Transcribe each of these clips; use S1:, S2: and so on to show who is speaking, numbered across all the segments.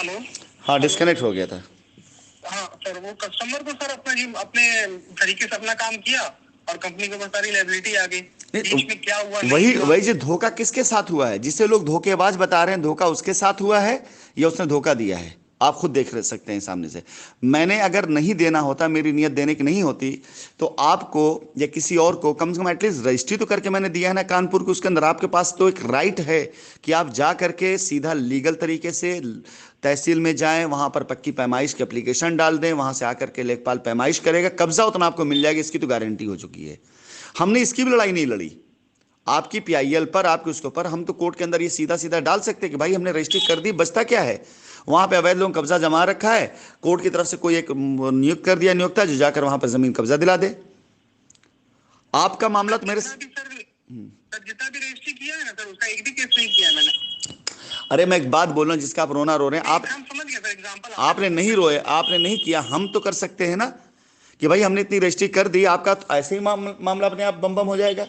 S1: Hello.
S2: हाँ, disconnect हो गया था।
S1: हाँ सर, वो कस्टमर को सर अपना जी अपने तरीके से अपना काम किया और कंपनी के ऊपर सारी लायबिलिटी आ गई। बीच में क्या हुआ नहीं
S2: वही
S1: हुआ।
S2: वही जो धोखा किसके साथ हुआ है, जिसे लोग धोखेबाज बता रहे हैं, धोखा उसके साथ हुआ है या उसने धोखा दिया है? आप खुद देख सकते हैं सामने से। मैंने अगर नहीं देना होता, मेरी नियत देने की नहीं होती, तो आपको या किसी और को कम से कम एटलीस्ट रजिस्ट्री तो करके मैंने दिया है ना कानपुर को। उसके अंदर आपके पास तो एक राइट है कि आप जा करके सीधा लीगल तरीके से तहसील में जाएं, वहां पर पक्की पैमाइश की एप्लीकेशन डाल दें, वहां से आकर के लेखपाल पैमाइश करेगा, कब्जा उतना आपको मिल जाएगा, इसकी तो गारंटी हो चुकी है। हमने इसकी भी लड़ाई नहीं लड़ी आपकी पीआईएल पर, आपके उसके ऊपर। हम तो कोर्ट के अंदर ये सीधा सीधा डाल सकते हैं कि भाई हमने रजिस्ट्री कर दी, बचता क्या है? वहां पे अवैध लोगों कब्जा जमा रखा है, कोर्ट की तरफ से कोई एक नियुक्त कर दिया नियोक्ता जो जाकर वहां पर जमीन कब्जा दिला दे। आपका मामला तो मेरे
S1: जितना भी रजिस्ट्री किया है ना सर, उसका एक भी केस नहीं किया मैंने।
S2: अरे मैं एक बात बोल रहा हूं, जिसका आप रोना रो रहे हैं, आप
S1: हम समझ गए सर, एग्जांपल
S2: आपने नहीं रोए, आपने नहीं किया, हम तो कर सकते हैं ना कि भाई हमने इतनी रजिस्ट्री कर दी। आपका तो ऐसे ही मामला अपने आप बम बम हो जाएगा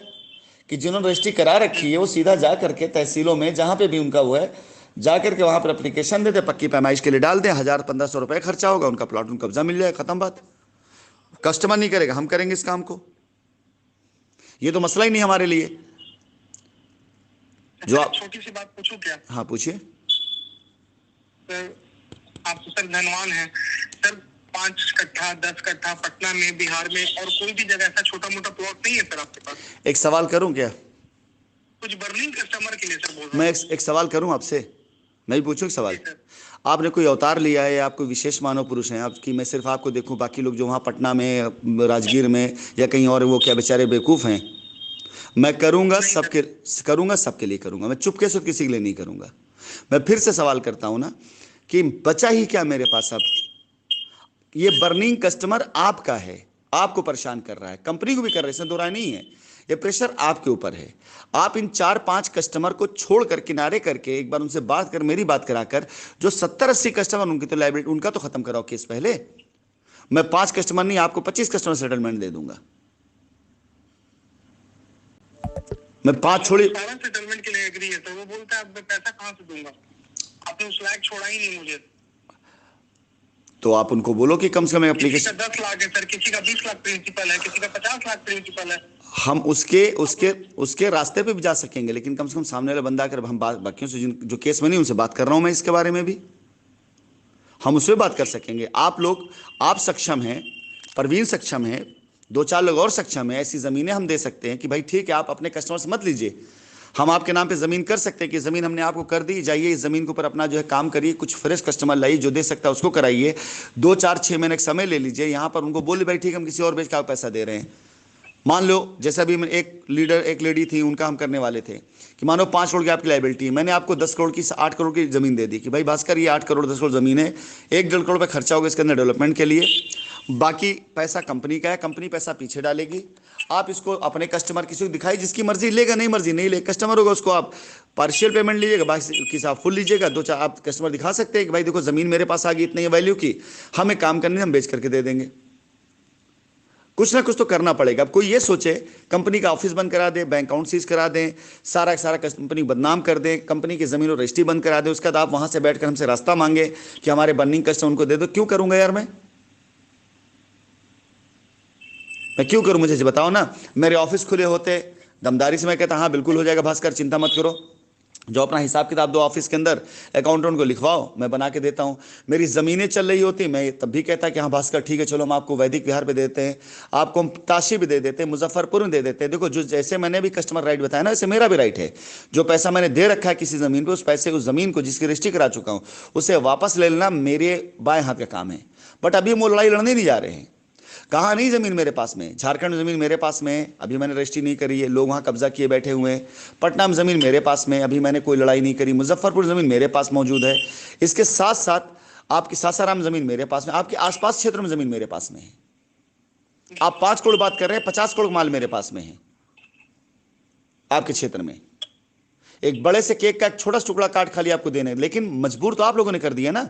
S2: कि जिन्होंने रजिस्ट्री करा रखी है वो सीधा जा करके तहसीलों में जहां पे भी उनका वो है, जा करके वहां पर एप्लीकेशन दे दे, पक्की पैमाइश के लिए डाल दे, 1000-1500 रुपए खर्चा होगा, उनका प्लॉट उनका कब्जा मिल जाएगा, खत्म बात। कस्टमर नहीं करेगा, हम करेंगे इस काम को। ये तो मसला ही नहीं हमारे लिए। जो आप
S1: छोटी सी बात पूछूं क्या?
S2: हाँ पूछिए
S1: सर आप तो सर धनवान हैं सर। 5 कट्ठा 10 कट्ठा पटना में, बिहार में और कोई भी जगह ऐसा छोटा मोटा प्लॉट नहीं है सर आपके पास?
S2: एक सवाल करूं क्या?
S1: कुछ बर्निंग कस्टमर के लिए सर बोल रहा
S2: मैं
S1: हूं।
S2: एक सवाल करूं आपसे, मैं भी पूछूं एक सवाल।
S1: जी सर।
S2: आपने कोई अवतार लिया है या आप कोई विशेष मानव पुरुष हैं आपकी? मैं सिर्फ आपको देखूं, बाकी लोग जो वहाँ पटना में, राजगीर में या कहीं और, वो क्या बेचारे बेवकूफ़ हैं? मैं करूंगा
S1: नहीं सर।
S2: सबके, करूंगा सबके लिए करूंगा, मैं चुपके से किसी के लिए नहीं करूंगा। मैं फिर से सवाल करता हूं ना कि बचा ही क्या मेरे पास अब? ये बर्निंग कस्टमर आपका है, आपको परेशान कर रहा है, कंपनी को भी कर रहा है, इसमें दो राय नहीं है। ये प्रेशर आपके ऊपर है। आप इन 4-5 कस्टमर को छोड़कर, किनारे करके, एक बार उनसे बात कर, मेरी बात कराकर, जो 70-80 कस्टमर उनकी तो लाइबिलिटी, उनका तो खत्म कराओ केस पहले। मैं 5 कस्टमर नहीं, आपको 25 कस्टमर सेटलमेंट दे दूंगा। मैं 5 छोड़ी।
S1: सारा सेटलमेंट के लिए एग्री है सर। वो बोलता है अब मैं पैसा कहाँ से दूंगा, आपने उस लायक छोड़ा ही नहीं मुझे।
S2: तो आप उनको बोलो कि कम से कम
S1: किसी
S2: एप्लीकेशन।
S1: का 10 लाख है सर, किसी का 20 लाख प्रिंसिपल है, किसी का 50 लाख प्रिंसिपल है।
S2: हम उसके उसके उसके रास्ते पे भी जा सकेंगे, लेकिन कम से कम सामने वाला बंदा अगर, हम बात बाकियों से जो केस में नहीं उनसे बात कर रहा हूं मैं, इसके बारे में भी हम उससे बात कर सकेंगे। आप लोग, आप सक्षम हैं, परवीन सक्षम है, 2-4 लोग और सक्षम है, ऐसी ज़मीनें हम दे सकते हैं कि भाई ठीक है, आप अपने कस्टमर से मत लीजिए, हम आपके नाम पे ज़मीन कर सकते हैं कि ज़मीन हमने आपको कर दी, जाइए इस ज़मीन के ऊपर अपना जो है काम करिए, कुछ फ्रेश कस्टमर लाइए, जो दे सकता है उसको कराइए, 2-4-6 महीने का समय ले लीजिए। यहाँ पर उनको बोलिए भाई ठीक है, हम किसी और बेच का पैसा दे रहे हैं। मान लो जैसा भी एक लेडी थी, उनका हम करने वाले थे कि मानो 5 करोड़ की आपकी लाइबिलिटी है, मैंने आपको 10 करोड़ की, 8 करोड़ की ज़मीन दे दी कि भाई भास्कर ये 8 करोड़ 10 करोड़ ज़मीन है, 1-1.5 करोड़ रुपये खर्चा होगा इसके अंदर डेवलपमेंट के लिए, बाकी पैसा कंपनी का है, कंपनी पैसा पीछे डालेगी। आप इसको अपने कस्टमर किसी को दिखाई, जिसकी मर्जी लेगा, नहीं मर्जी नहीं ले, कस्टमर होगा उसको आप पार्शियल पेमेंट लीजिएगा, बाकी किसी आप फुल लीजिएगा। 2-4 आप कस्टमर दिखा सकते हैं कि भाई देखो ज़मीन मेरे पास आ गई इतनी वैल्यू की, हमें काम करने, हम बेच करके दे देंगे। कुछ ना कुछ तो करना पड़ेगा। अब कोई ये सोचे कंपनी का ऑफिस बंद करा दे, बैंक अकाउंट सीज करा दें, सारा सारा कंपनी बदनाम कर दें, कंपनी की ज़मीन और रजिस्ट्री बंद करा दें, उसके बाद आप वहाँ से बैठकर हमसे रास्ता मांगे कि हमारे बर्निंग कस्टमर उनको दे दो, क्यों करूँगा यार? मैं क्यों करूँ? मुझे बताओ ना। मेरे ऑफिस खुले होते, दमदारी से मैं कहता हाँ बिल्कुल हो जाएगा भास्कर, चिंता मत करो, जो अपना हिसाब किताब दो ऑफिस के अंदर, अकाउंटेंट को लिखवाओ, मैं बना के देता हूँ। मेरी ज़मीनें चल रही होती, मैं तब भी कहता कि हाँ भास्कर ठीक है, चलो हम आपको वैदिक विहार पे देते हैं, आपको हम ताशी भी दे देते हैं, मुजफ्फरपुर में दे देते हैं। देखो, जो जैसे मैंने भी कस्टमर राइट बताया ना, वैसे मेरा भी राइट है। जो पैसा मैंने दे रखा है किसी ज़मीन पर, उस पैसे, उस ज़मीन को जिसकी रजिस्ट्री करा चुका हूँ, उसे वापस ले लेना मेरे बाएं हाथ का काम है। बट अभी हम लड़ाई लड़ने नहीं जा रहे हैं। कहाँ नहीं ज़मीन मेरे पास में, झारखंड में ज़मीन मेरे पास में, अभी मैंने रजिस्ट्री नहीं करी है, लोग वहाँ कब्जा किए बैठे हुए हैं। पटना में ज़मीन मेरे पास में, अभी मैंने कोई लड़ाई नहीं करी। मुजफ्फरपुर ज़मीन मेरे पास मौजूद है। इसके साथ साथ आपकी सासाराम ज़मीन मेरे पास में, आपके आसपास क्षेत्र में ज़मीन मेरे पास में है। आप 5 करोड़ बात कर रहे हैं, 50 करोड़ माल मेरे पास में है आपके क्षेत्र में। एक बड़े से केक का एक छोटा सा टुकड़ा काट खाली आपको देने, लेकिन मजबूर तो आप लोगों ने कर दिया ना।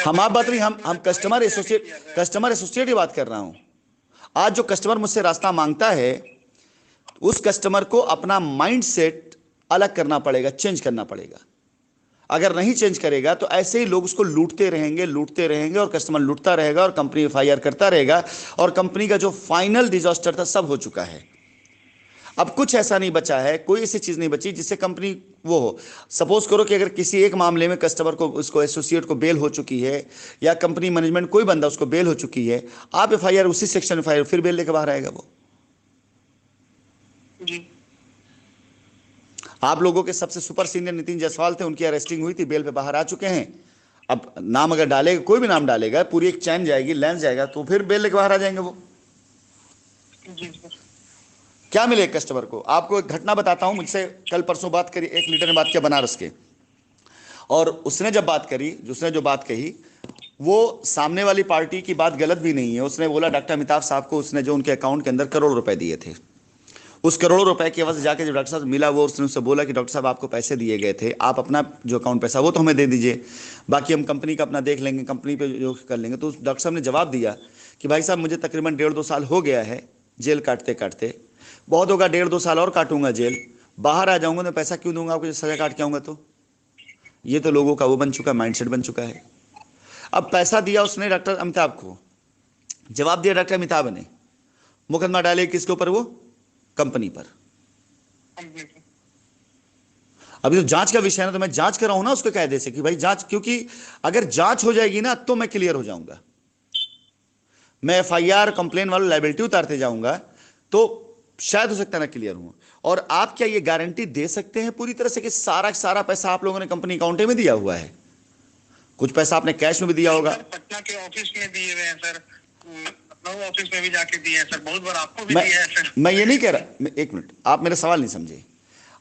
S2: हम आप बात रही, हम कस्टमर एसोसिएट की बात कर रहा हूं। आज जो कस्टमर मुझसे रास्ता मांगता है, उस कस्टमर को अपना माइंड सेट अलग करना पड़ेगा, चेंज करना पड़ेगा। अगर नहीं चेंज करेगा तो ऐसे ही लोग उसको लूटते रहेंगे और कस्टमर लूटता रहेगा और कंपनी एफआईआर करता रहेगा और कंपनी का जो फाइनल डिजास्टर था सब हो चुका है। अब कुछ ऐसा नहीं बचा है, कोई ऐसी चीज नहीं बची जिससे कंपनी वो हो। सपोज करो कि अगर किसी एक मामले में कस्टमर को, उसको एसोसिएट को बेल हो चुकी है या कंपनी मैनेजमेंट कोई बंदा उसको बेल हो चुकी है, आप एफआईआर उसी सेक्शन एफआईआर फिर बेल लेके बाहर आएगा वो।
S1: जी।
S2: आप लोगों के सबसे सुपर सीनियर नितिन जायसवाल थे, उनकी अरेस्टिंग हुई थी, बेल पे बाहर आ चुके हैं। अब नाम अगर डालेगा, कोई भी नाम डालेगा, पूरी एक चैन जाएगी, लेंस जाएगा, तो फिर बेल लेके बाहर आ जाएंगे वो।
S1: जी सर।
S2: क्या मिले कस्टमर को? आपको एक घटना बताता हूं। मुझसे कल परसों बात करी, एक लीडर ने बात किया बनारस के, और उसने जब बात करी, उसने जो बात कही वो सामने वाली पार्टी की बात गलत भी नहीं है। उसने बोला डॉक्टर अमिताभ साहब को उसने जो उनके अकाउंट के अंदर करोड़ों रुपए दिए थे, उस करोड़ों रुपए की वजह से जाके जब डॉक्टर साहब मिला, वो उसने उससे बोला कि डॉक्टर साहब आपको पैसे दिए गए थे, आप अपना जो अकाउंट पैसा वो तो हमें दे दीजिए, बाकी हम कंपनी का अपना देख लेंगे, कंपनी पे जो कर लेंगे। तो उस डॉक्टर साहब ने जवाब दिया कि भाई साहब मुझे तकरीबन 1.5-2 साल हो गया है जेल काटते काटते, बहुत होगा 1.5-2 साल और काटूंगा जेल, बाहर आ जाऊंगा तो पैसा क्यों दूंगा आपको जब सजा काट के आऊंगा। तो ये तो लोगों का वो बन चुका, माइंडसेट बन चुका है। अब पैसा दिया उसने डॉक्टर अमिताभ को, जवाब दिया डॉक्टर अमिताभ ने, मुकदमा डाले किसके ऊपर? वो कंपनी पर। अभी तो जांच का विषय है ना, तो मैं जांच कर रहा हूं ना उसके कायदे से कि भाई जांच, क्योंकि अगर जांच हो जाएगी ना तो मैं क्लियर हो जाऊंगा। मैं एफआईआर कंप्लेन वाला लायबिलिटी उतारते जाऊंगा तो शायद हो सकता है ना क्लियर हूं। और आप क्या ये गारंटी दे सकते हैं पूरी तरह से कि सारा सारा पैसा आप लोगों ने कंपनी अकाउंट में दिया हुआ है? कुछ पैसा आपने कैश में भी दिया होगा।
S1: पटना के ऑफिस में दिए हुए हैं सर, लखनऊ ऑफिस में भी जाके दिए हैं सर, बहुत बार आपको भी दिया है सर।
S2: मैं ये नहीं कह रहा, एक मिनट, आप मेरा सवाल नहीं समझे।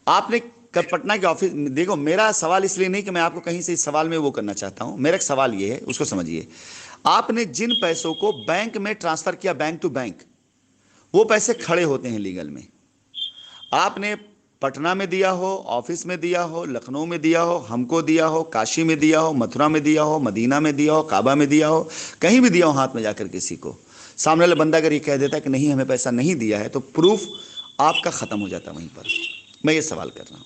S2: आपने पटना के ऑफिस, देखो मेरा सवाल इसलिए नहीं कि मैं आपको कहीं से इस सवाल में वो करना चाहता हूं, मेरा एक सवाल ये है, उसको समझिए। आपने जिन पैसों को बैंक में ट्रांसफर किया, बैंक टू बैंक, वो पैसे खड़े होते हैं लीगल में। आपने पटना में दिया हो, ऑफिस में दिया हो, लखनऊ में दिया हो, हमको दिया हो, काशी में दिया हो, मथुरा में दिया हो, मदीना में दिया हो, काबा में दिया हो, कहीं भी दिया हो हाथ में जाकर किसी को, सामने वाला बंदा अगर ये कह देता है कि नहीं हमें पैसा नहीं दिया है, तो प्रूफ आपका खत्म हो जाता वहीं पर। मैं ये सवाल कर रहा हूँ।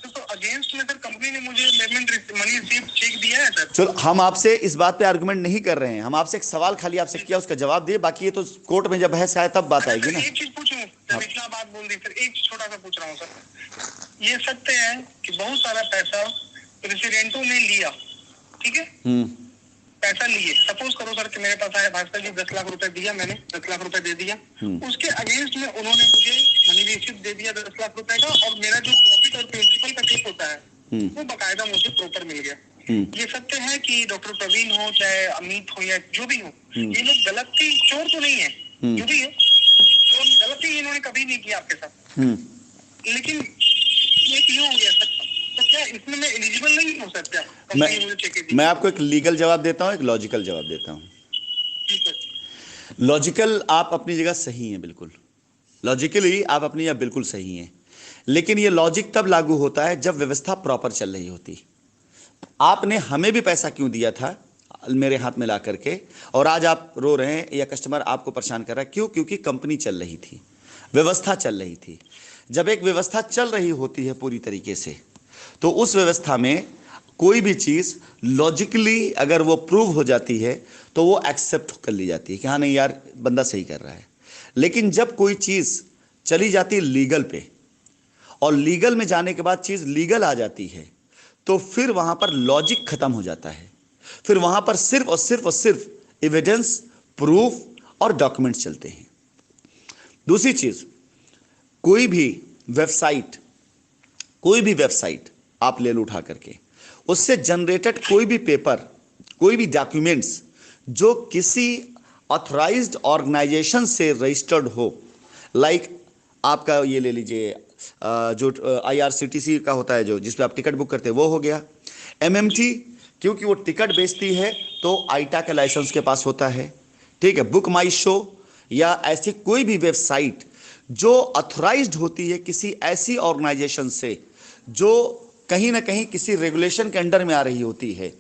S1: तो अगेंस्ट में सर कंपनी ने मुझे पेमेंट मनी रिसीव चेक दिया है सर।
S2: चलो हम आपसे इस बात पे आर्गुमेंट नहीं कर रहे हैं, हम आपसे एक सवाल खाली आपसे किया, उसका जवाब दिए, बाकी ये तो कोर्ट में जब बहस आए तब बात आएगी ना।
S1: एक चीज पूछूं जब इतना बात बोल दी सर, एक छोटा सा पूछ रहा हूँ सर, ये सत्य है कि बहुत सारा पैसा प्रेसिडेंटों ने लिया, ठीक है, पैसा लिए, सपोज करो सर कि मेरे पास आया भास्कर जी 10 लाख रुपए दिया, मैंने 10 लाख रुपए दे दिया, उसके अगेंस्ट में उन्होंने मुझे मनी रिसीट दे दिया 10 लाख रुपए का, और मेरा जो प्रॉफिट और प्रिंसिपल का क्लिप होता है वो बकायदा मुझे प्रॉपर मिल गया। ये सत्य है कि डॉक्टर प्रवीण हो चाहे अमित हो या जो भी हो, ये लोग गलती, चोर तो नहीं है, जो भी हो, तो गलती इन्होंने कभी नहीं की आपके साथ, लेकिन ये क्यों हो गया सर? तो क्या इसमें मैं एलिजिबल नहीं हो सकता?
S2: मैं आपको एक लीगल जवाब देता हूं, एक लॉजिकल जवाब देता हूं। लॉजिकल आप अपनी जगह सही हैं, बिल्कुल लॉजिकली आप अपनी जगह बिल्कुल सही हैं, लेकिन ये लॉजिक तब लागू होता है जब व्यवस्था प्रॉपर चल रही होती। आपने हमें भी पैसा क्यों दिया था मेरे हाथ में ला करके, और आज आप रो रहे हैं या कस्टमर आपको परेशान कर रहा है, क्यों? क्योंकि कंपनी चल रही थी, व्यवस्था चल रही थी। जब एक व्यवस्था चल रही होती है पूरी तरीके से, तो उस व्यवस्था में कोई भी चीज लॉजिकली अगर वो प्रूव हो जाती है तो वो एक्सेप्ट कर ली जाती है कि हाँ नहीं यार बंदा सही कर रहा है। लेकिन जब कोई चीज चली जाती है लीगल पे, और लीगल में जाने के बाद चीज लीगल आ जाती है, तो फिर वहां पर लॉजिक खत्म हो जाता है। फिर वहां पर सिर्फ और सिर्फ और सिर्फ एविडेंस, प्रूफ और डॉक्यूमेंट्स चलते हैं। दूसरी चीज, कोई भी वेबसाइट आप ले लो उठा करके, उससे जनरेटेड कोई भी पेपर, कोई भी डॉक्यूमेंट्स जो किसी ऑथराइज्ड ऑर्गेनाइजेशन से रजिस्टर्ड हो, लाइक आपका ये ले लीजिए जो आईआरसीटीसी का होता है, जो जिस पे आप टिकट बुक करते हैं, वो हो गया। एमएमटी, क्योंकि वो टिकट बेचती है तो आईटा का लाइसेंस के पास होता है, ठीक है। बुक माई शो या ऐसी कोई भी वेबसाइट जो ऑथराइज्ड होती है किसी ऐसी ऑर्गेनाइजेशन से जो कहीं ना कहीं किसी रेगुलेशन के अंडर में आ रही होती है,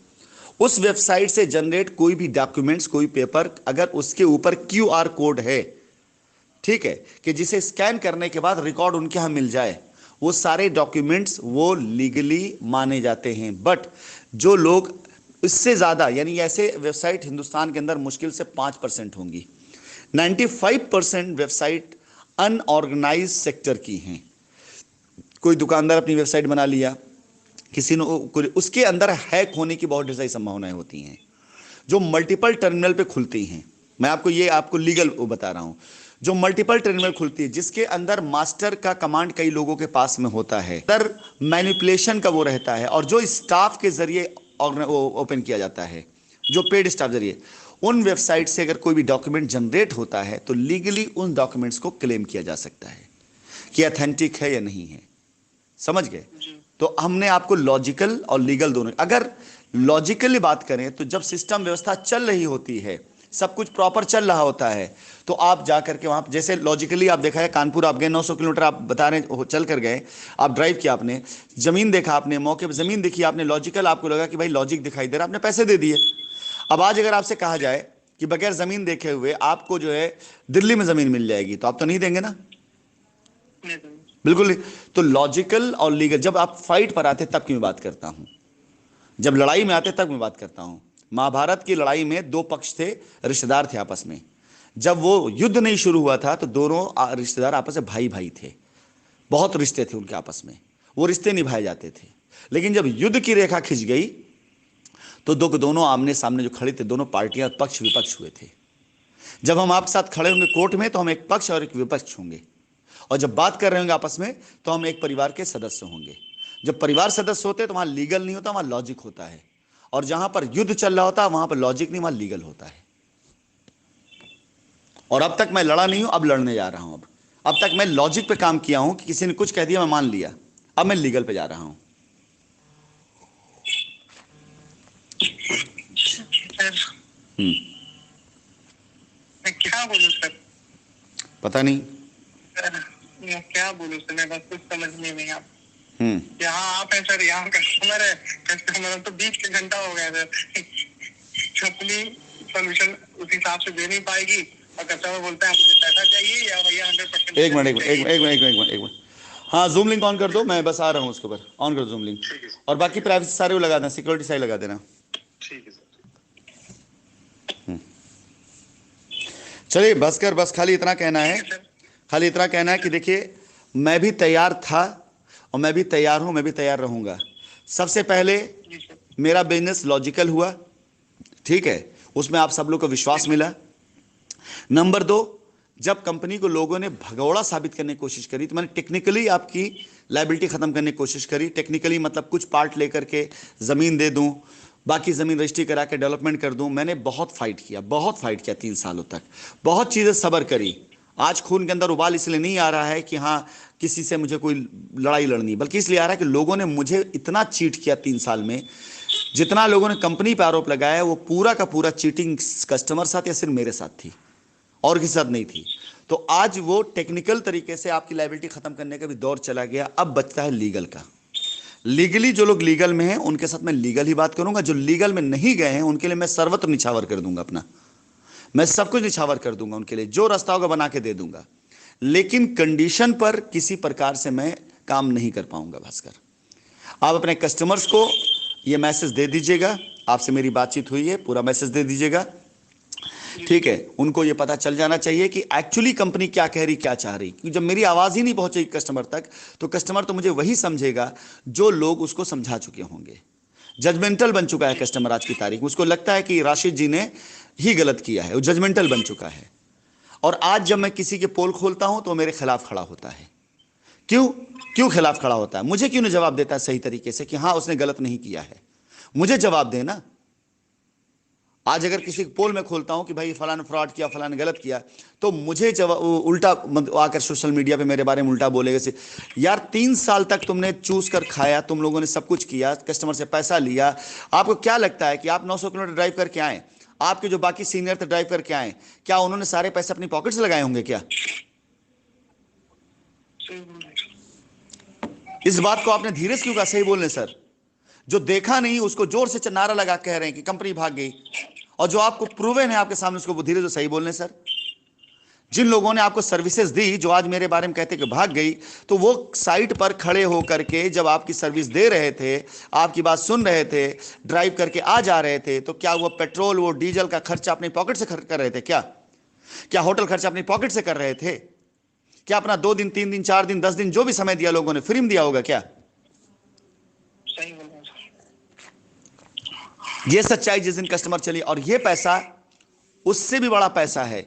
S2: उस वेबसाइट से जनरेट कोई भी डॉक्यूमेंट्स, कोई पेपर, अगर उसके ऊपर क्यूआर कोड है, ठीक है, कि जिसे स्कैन करने के बाद रिकॉर्ड उनके यहां मिल जाए, वो सारे डॉक्यूमेंट्स वो लीगली माने जाते हैं। बट जो लोग इससे ज़्यादा, यानी ऐसे वेबसाइट हिंदुस्तान के अंदर मुश्किल से 5% होंगी। 95% वेबसाइट अनऑर्गेनाइज सेक्टर की हैं। कोई दुकानदार अपनी वेबसाइट बना लिया, किसी ने उसके अंदर हैक होने की बहुत ढेर सारी संभावनाएं होती हैं, जो मल्टीपल टर्मिनल पे खुलती हैं। मैं आपको लीगल बता रहा हूं, जो मल्टीपल टर्मिनल खुलती है, जिसके अंदर मास्टर का कमांड कई लोगों के पास में होता है, अंदर मैनिपुलेशन का वो रहता है, और जो स्टाफ के जरिए ओपन किया जाता है, जो पेड स्टाफ जरिए, उन वेबसाइट से अगर कोई भी डॉक्यूमेंट जनरेट होता है तो लीगली उन डॉक्यूमेंट्स को क्लेम किया जा सकता है कि अथेंटिक है या नहीं है। समझ गए? तो हमने आपको लॉजिकल और लीगल दोनों, अगर लॉजिकली बात करें तो जब सिस्टम व्यवस्था चल रही होती है, सब कुछ प्रॉपर चल रहा होता है, तो आप जा करके वहां, जैसे लॉजिकली आप देखा है, कानपुर आप गए, 900 किलोमीटर आप बता रहे हो चल कर गए, आप ड्राइव किया, आपने जमीन देखा, आपने मौके पर जमीन देखी, आपने लॉजिकल, आपको लगा कि भाई लॉजिक दिखाई दे रहा, आपने पैसे दे दिए। अब आज अगर आपसे कहा जाए कि बगैर जमीन देखे हुए आपको जो है दिल्ली में जमीन मिल जाएगी, तो आप तो नहीं देंगे ना? बिल्कुल नहीं। तो लॉजिकल और लीगल, जब आप फाइट पर आते तब की मैं बात करता हूं, जब लड़ाई में आते तब मैं बात करता हूं। महाभारत की लड़ाई में दो पक्ष थे, रिश्तेदार थे आपस में। जब वो युद्ध नहीं शुरू हुआ था तो दोनों रिश्तेदार आपस में भाई भाई थे, बहुत रिश्ते थे उनके आपस में, वो रिश्ते निभाए जाते थे। लेकिन जब युद्ध की रेखा खिंच गई तो दोनों आमने सामने जो खड़े थे, दोनों पार्टियां पक्ष विपक्ष हुए थे। जब हम आपके साथ खड़े होंगे कोर्ट में तो हम एक पक्ष और एक विपक्ष होंगे, और जब बात कर रहे होंगे आपस में तो हम एक परिवार के सदस्य होंगे। जब परिवार सदस्य होते हैं तो वहां लीगल नहीं होता, वहां लॉजिक होता है, और जहां पर युद्ध चल रहा होता है वहां पर लॉजिक नहीं, वहां लीगल होता है। और अब तक मैं लड़ा नहीं हूं, अब लड़ने जा रहा हूं। अब तक मैं लॉजिक पे काम किया हूं कि किसी ने कुछ कह दिया, मैं मान लिया, अब मैं लीगल पे जा रहा हूं।
S1: मैं क्या बोलूं सर?
S2: पता नहीं
S1: मैं क्या बोलूं सर, मैं बस कुछ समझ में नहीं आता। यहाँ आप हैं सर, यहाँ कस्टमर तो 20 के घंटा हो गया सर। कंपनी सोल्यूशन उस हिसाब से दे नहीं पाएगी, और कस्टमर बोलता है मुझे पैसा चाहिए या भैया 100%। एक
S2: मिनट, हाँ जूम लिंक ऑन कर दो, मैं बस आ रहा हूँ उसके ऊपर, ऑन कर दो जूम लिंक, और बाकी प्राइवेसी सारे वो लगा देना, सिक्योरिटी सारी लगा देना।
S1: ठीक है सर।
S2: चलिए बस खाली इतना कहना है, कि देखिए मैं भी तैयार था और मैं भी तैयार हूं, मैं भी तैयार रहूंगा। सबसे पहले मेरा बिजनेस लॉजिकल हुआ, ठीक है, उसमें आप सब लोग को विश्वास मिला। नंबर 2, जब कंपनी को लोगों ने भगौड़ा साबित करने की कोशिश करी तो मैंने टेक्निकली आपकी लायबिलिटी खत्म करने की कोशिश करी। टेक्निकली मतलब कुछ पार्ट लेकर के जमीन दे दूं, बाकी ज़मीन रजिस्ट्री करा के डेवलपमेंट कर दूं। मैंने बहुत फाइट किया 3 सालों तक, बहुत चीज़ें सब्र करी। आज खून के अंदर उबाल इसलिए नहीं आ रहा है कि हाँ किसी से मुझे कोई लड़ाई लड़नी, बल्कि इसलिए आ रहा है कि लोगों ने मुझे इतना चीट किया 3 साल में। जितना लोगों ने कंपनी पर आरोप लगाया वो पूरा का पूरा चीटिंग कस्टमर साथ या सिर्फ मेरे साथ थी, और किसी साथ नहीं थी। तो आज वो टेक्निकल तरीके से आपकी लायबिलिटी खत्म करने का भी दौर चला गया। अब बचता है लीगल का। लीगली जो लोग लीगल में हैं उनके साथ मैं लीगल ही बात करूंगा, जो लीगल में नहीं गए हैं उनके लिए मैं सर्वत्र निछावर कर दूंगा अपना, मैं सब कुछ निछावर कर दूंगा उनके लिए, जो रास्ता होगा बना के दे दूंगा। लेकिन कंडीशन पर किसी प्रकार से मैं काम नहीं कर पाऊंगा। भास्कर, आप अपने कस्टमर्स को ये मैसेज दे दीजिएगा, आपसे मेरी बातचीत हुई है, पूरा मैसेज दे दीजिएगा, ठीक है। उनको ये पता चल जाना चाहिए कि एक्चुअली कंपनी क्या कह रही, क्या चाह रही। क्योंकि जब मेरी आवाज ही नहीं पहुंचेगी कस्टमर तक तो कस्टमर तो मुझे वही समझेगा जो लोग उसको समझा चुके होंगे। जजमेंटल बन चुका है कस्टमर आज की तारीख में, उसको लगता है कि राशिद जी ने ही गलत किया है, वो जजमेंटल बन चुका है। और आज जब मैं किसी के पोल खोलता हूं तो मेरे खिलाफ खड़ा होता है। क्यों खिलाफ खड़ा होता है? मुझे क्यों नहीं जवाब देता है सही तरीके से कि हाँ उसने गलत नहीं किया है? मुझे जवाब देना। आज अगर किसी पोल में खोलता हूं कि भाई फलान फ्रॉड किया, फलान गलत किया, तो मुझे उल्टा आकर सोशल मीडिया पे मेरे बारे में उल्टा बोलेगा से यार 3 साल तक तुमने चूस कर खाया, तुम लोगों ने सब कुछ किया, कस्टमर से पैसा लिया, आपको क्या लगता है कि आप 900 किलोमीटर ड्राइव करके आए, आपके जो बाकी सीनियर थे ड्राइव करके आए, क्या उन्होंने सारे पैसे अपनी पॉकेट से लगाए होंगे क्या? इस बात को आपने धीरे से क्यों कहा? सही बोलने सर, जो देखा नहीं उसको जोर से नारा लगा कह रहे हैं कि कंपनी भाग गई, और जो आपको प्रूवन है आपके सामने उसको धीरे से सही बोलने सर। जिन लोगों ने आपको सर्विसेज दी, जो आज मेरे बारे में कहते कि भाग गई, तो वो साइट पर खड़े होकर के जब आपकी सर्विस दे रहे थे, आपकी बात सुन रहे थे, ड्राइव करके आ जा रहे थे, तो क्या वो पेट्रोल, वो डीजल का खर्चा अपनी पॉकेट से कर रहे थे? क्या होटल खर्चा अपनी पॉकेट से कर रहे थे? क्या अपना 2 दिन, 3 दिन, 4 दिन, 10 दिन जो भी समय दिया लोगों ने, फ्री में दिया होगा क्या?
S1: सही बोल रहे हैं सर।
S2: ये सच्चाई जिस दिन कस्टमर चली। और ये पैसा उससे भी बड़ा पैसा है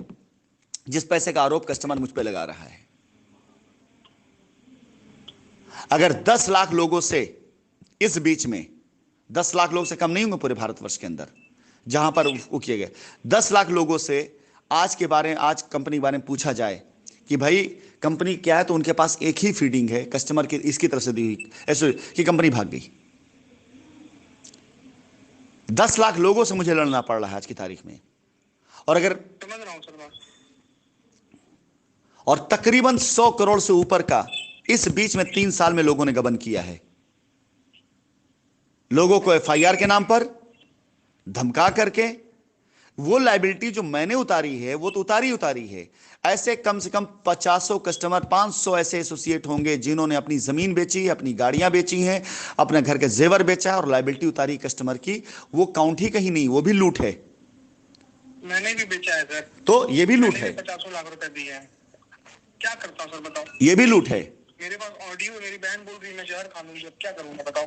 S2: जिस पैसे का आरोप कस्टमर मुझ पे लगा रहा है। अगर 10 लाख लोगों से, इस बीच में 10 लाख लोग से कम नहीं होंगे पूरे भारतवर्ष के अंदर जहां पर वो किए गए, 10 लाख लोगों से आज कंपनी के बारे में पूछा जाए कि भाई कंपनी क्या है, तो उनके पास एक ही फीडिंग है कस्टमर की, इसकी तरफ से दी हुई, ऐसे कि कंपनी भाग गई। 10 लाख लोगों से मुझे लड़ना पड़ रहा है आज की तारीख में। और अगर
S1: समझ रहा हूं सर बात।
S2: और तकरीबन 100 करोड़ से ऊपर का इस बीच में 3 साल में लोगों ने गबन किया है। लोगों को एफआईआर के नाम पर धमका करके वो लायबिलिटी जो मैंने उतारी है वो तो उतारी है। ऐसे कम से कम 50 कस्टमर, 500 ऐसे एसोसिएट होंगे जिन्होंने अपनी जमीन बेची है, अपनी गाड़ियां बेची हैं, अपने घर के जेवर बेचा है और लायबिलिटी उतारी कस्टमर की। वो काउंट ही कहीं नहीं, वो भी लूट है।
S1: मैंने भी बेचा है सर।
S2: तो ये भी लूट है।
S1: 50 लाख रुपए दिए हैं। क्या करता हूँ सर बताओ?
S2: ये भी लूट है।
S1: मेरे पास ऑडियो, मेरी बहन बोल रही है मैं जहर खा लूंगी, अब क्या करूंगा बताओ?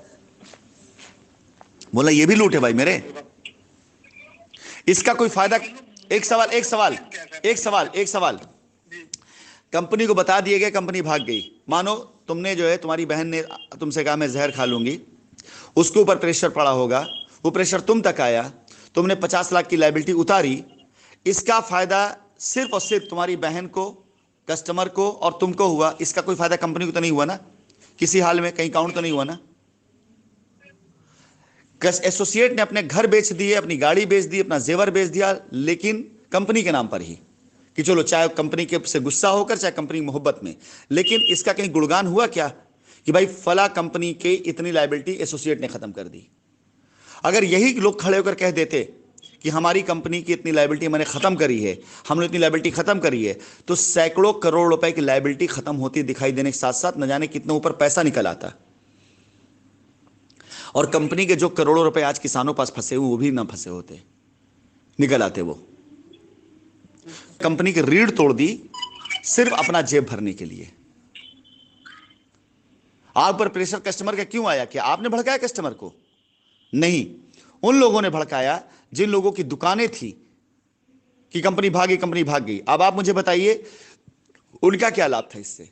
S2: बोला ये भी लूट है भाई मेरे। इसका कोई फायदा? एक सवाल कंपनी को बता दिए गए, कंपनी भाग गई। मानो तुमने जो है, तुम्हारी बहन ने तुमसे कहा मैं जहर खा लूंगी, उसके ऊपर प्रेशर पड़ा होगा, वो प्रेशर तुम तक आया, तुमने 50 लाख की लायबिलिटी उतारी। इसका फायदा सिर्फ और सिर्फ तुम्हारी बहन को, कस्टमर को और तुमको हुआ। इसका कोई फायदा कंपनी को तो नहीं हुआ ना? किसी हाल में कहीं काउंट तो नहीं हुआ ना? एसोसिएट ने अपने घर बेच दिए, अपनी गाड़ी बेच दी, अपना जेवर बेच दिया, लेकिन कंपनी के नाम पर ही, कि चलो चाहे कंपनी के से गुस्सा होकर, चाहे कंपनी मोहब्बत में। लेकिन इसका कहीं गुणगान हुआ क्या कि भाई फला कंपनी के इतनी लायबिलिटी एसोसिएट ने खत्म कर दी? अगर यही लोग खड़े होकर कह देते कि हमारी कंपनी की इतनी लायबिलिटी मैंने खत्म करी है, हमने इतनी लायबिलिटी खत्म करी है, तो सैकड़ों करोड़ रुपए की लायबिलिटी खत्म होती दिखाई देने के साथ साथ न जाने कितने ऊपर पैसा निकल आता। और कंपनी के जो करोड़ों रुपए आज किसानों पास फंसे हुए, वो भी ना फंसे होते, निकल आते। वो कंपनी की रीढ़ तोड़ दी सिर्फ अपना जेब भरने के लिए। आप पर प्रेशर कस्टमर का क्यों आया? क्या आपने भड़काया कस्टमर को? नहीं, उन लोगों ने भड़काया जिन लोगों की दुकानें थी कि कंपनी भाग गई। अब आप मुझे बताइए उनका क्या लाभ था इससे?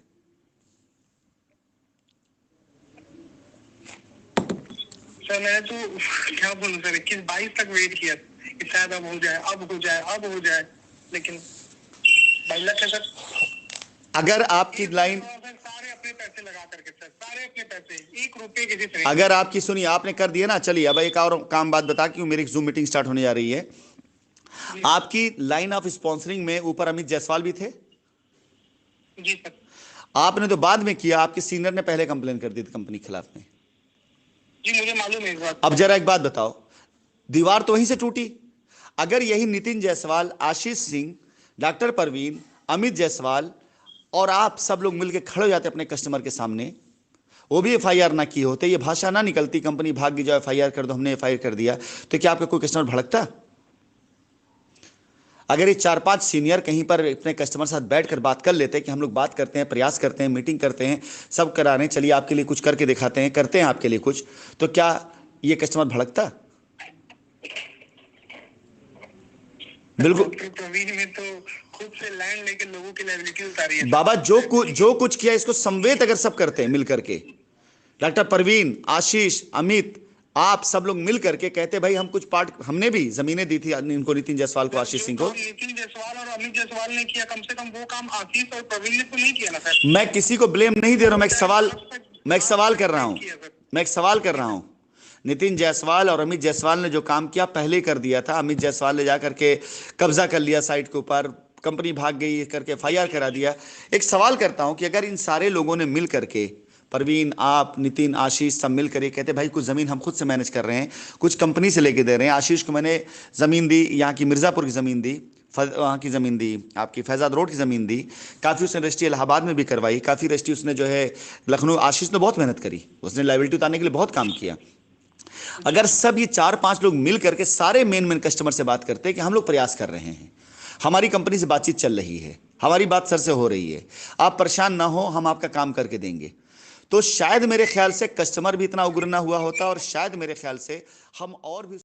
S1: सर मैंने तो क्या बोलूं सर, 21-22 तक वेट किया कि शायद अब हो जाए, लेकिन भाई लग है सर।
S2: अगर आपकी लाइन,
S1: सारे अपने पैसे लगा करके सर, सारे अपने पैसे, 1 रुपए किसी से।
S2: अगर आपकी सुनिए, आपने कर दिया ना, चलिए अब एक और काम बात बता, क्यों मेरी जूम मीटिंग स्टार्ट होने जा रही है। आपकी लाइन ऑफ स्पॉन्सरिंग में ऊपर अमित जायसवाल भी थे?
S1: जी सर।
S2: आपने तो बाद में किया, आपके सीनियर ने पहले कंप्लेन कर दी थी कंपनी के खिलाफ में।
S1: जी मुझे मालूम है इस बात।
S2: अब जरा एक बात बताओ, दीवार तो वहीं से टूटी। अगर यही नितिन जायसवाल, आशीष सिंह, डॉक्टर परवीन, अमित जायसवाल और आप सब लोग मिलकर खड़े हो जाते अपने कस्टमर के सामने, वो भी एफआईआर ना किए होते, ये भाषा ना निकलती कंपनी भाग गई, जाओ एफआईआर कर दो, हमने एफआईआर कर दिया, तो क्या आपका कोई कस्टमर भड़कता? अगर ये 4-5 सीनियर कहीं पर अपने कस्टमर साथ बैठकर बात कर लेते कि हम लोग बात करते हैं, प्रयास करते हैं, मीटिंग करते हैं, सब करा रहे हैं, चलिए आपके लिए कुछ करके दिखाते हैं, करते हैं आपके लिए कुछ, तो क्या ये कस्टमर भड़कता? बिल्कुल।
S1: प्रवीण में तो खुद से लैंड लेके लोगों की लायबिलिटी उतारी है
S2: बाबा। जो कुछ किया इसको संवेद अगर सब करते हैं मिल करके, डॉक्टर परवीन, आशीष, अमित, आप सब लोग मिल करके कहते भाई हम कुछ पार्ट, हमने भी जमीनें दी थी इनको, नितिन जायसवाल को, आशीष सिंह को।
S1: नितिन जायसवाल और अमित जायसवाल ने किया, कम से कम वो काम आशीष और प्रवीण ने तो नहीं किया ना सर। मैं
S2: किसी को ब्लेम नहीं दे रहा हूं, मैं एक सवाल कर रहा हूं। नितिन जायसवाल और अमित जायसवाल ने जो काम किया पहले कर दिया था। अमित जायसवाल ने जाकर के कब्जा कर लिया साइट के ऊपर, कंपनी भाग गई करके एफआईआर करा दिया। एक सवाल करता हूं कि अगर इन सारे लोगों ने मिल करके, परवीन, आप, नितिन, आशीष, सब मिल करके कहते भाई कुछ ज़मीन हम खुद से मैनेज कर रहे हैं, कुछ कंपनी से लेके दे रहे हैं, आशीष को मैंने ज़मीन दी, यहाँ की मिर्ज़ापुर की ज़मीन दी, वहाँ की ज़मीन दी, आपकी फैजाद रोड की ज़मीन दी, काफ़ी उसने रजिस्ट्री इलाहाबाद में भी करवाई, काफ़ी रजिस्ट्री उसने जो है लखनऊ, आशीष ने बहुत मेहनत करी, उसने लाइबिलिटी उतारने के लिए बहुत काम किया। अगर सब ये 4-5 लोग मिल करके सारे मेन कस्टमर से बात करते कि हम लोग प्रयास कर रहे हैं, हमारी कंपनी से बातचीत चल रही है, हमारी बात सर से हो रही है, आप परेशान ना हो, हम आपका काम करके देंगे, तो शायद मेरे ख्याल से कस्टमर भी इतना उग्र ना हुआ होता और शायद मेरे ख्याल से हम और भी